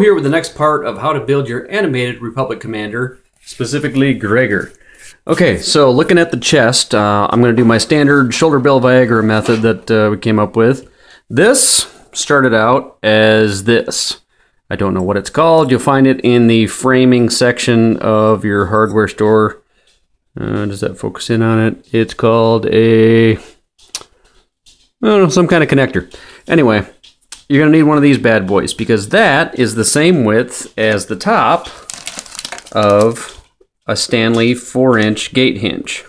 Here with the next part of how to build your animated Republic commander, specifically Gregor. Okay, so looking at the chest, I'm going to do my standard shoulder bell Viagra method that we came up with. This started out as this. I don't know what it's called. You'll find it in the framing section of your hardware store. Does that focus in on it? It's called a, I don't know, some kind of connector. Anyway, you're going to need one of these bad boys because that is the same width as the top of a Stanley 4-inch gate hinge,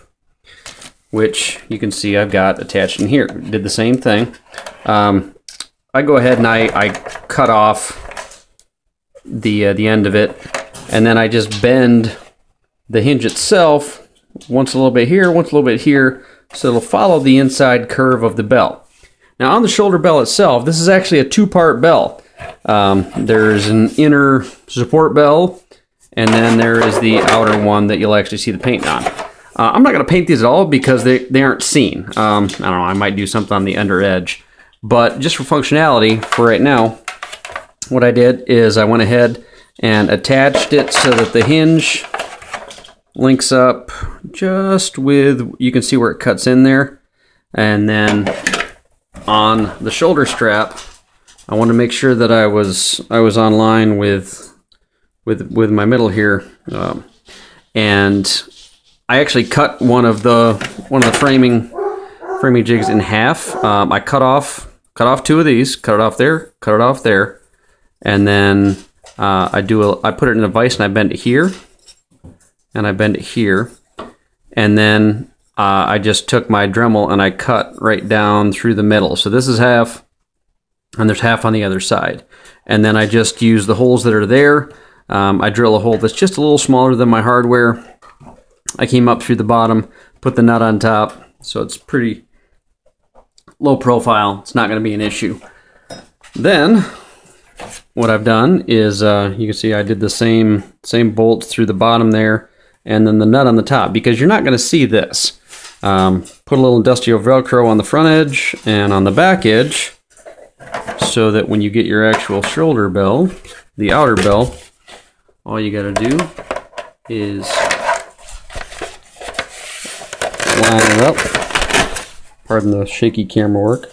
which you can see I've got attached in here. Did the same thing. I go ahead and I cut off the end of it, and then I just bend the hinge itself once a little bit here, once a little bit here, so it'll follow the inside curve of the bell. Now on the shoulder bell itself, this is actually a two-part bell. There's an inner support bell, and then there is the outer one that you'll actually see the paint on. I'm not going to paint these at all because they aren't seen. I don't know, I might do something on the under edge. But just for functionality, for right now, what I did is I went ahead and attached it so that the hinge links up just with, you can see where it cuts in there. And then on the shoulder strap, I want to make sure that I was on line with my middle here, and I actually cut one of the framing jigs in half. I cut off two of these, cut it off there, and then I put it in a vise and I bend it here, and I bend it here, and then I just took my Dremel and I cut right down through the middle. So this is half, and there's half on the other side. And then I just use the holes that are there. I drill a hole that's just a little smaller than my hardware. I came up through the bottom, put the nut on top, so it's pretty low profile. It's not going to be an issue. Then what I've done is you can see I did the same bolt through the bottom there, and then the nut on the top, because you're not going to see this. Put a little industrial Velcro on the front edge and on the back edge, so that when you get your actual shoulder bell, the outer bell, all you got to do is line it up. Pardon the shaky camera work.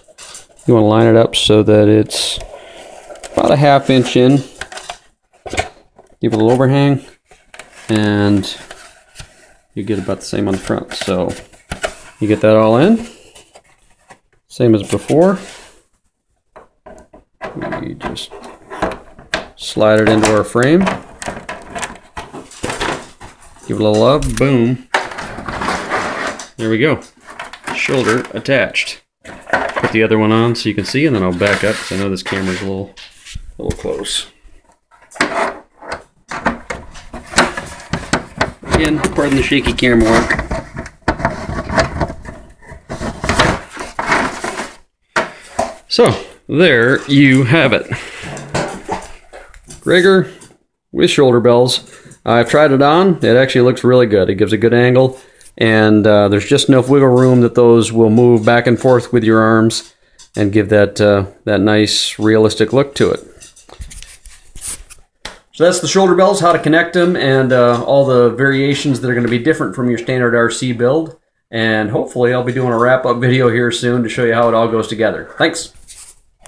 You want to line it up so that it's about a ½ inch in. Give it a little overhang, and you get about the same on the front. So you get that all in, same as before. We just slide it into our frame, give it a little love, boom. There we go, shoulder attached. Put the other one on so you can see, and then I'll back up because I know this camera's a little close. Again, pardon the shaky camera work. So, there you have it. Gregor with shoulder bells. I've tried it on. It actually looks really good. It gives a good angle, and there's just enough wiggle room that those will move back and forth with your arms and give that that nice realistic look to it. So that's the shoulder bells, how to connect them, and all the variations that are going to be different from your standard RC build. And hopefully I'll be doing a wrap-up video here soon to show you how it all goes together. Thanks.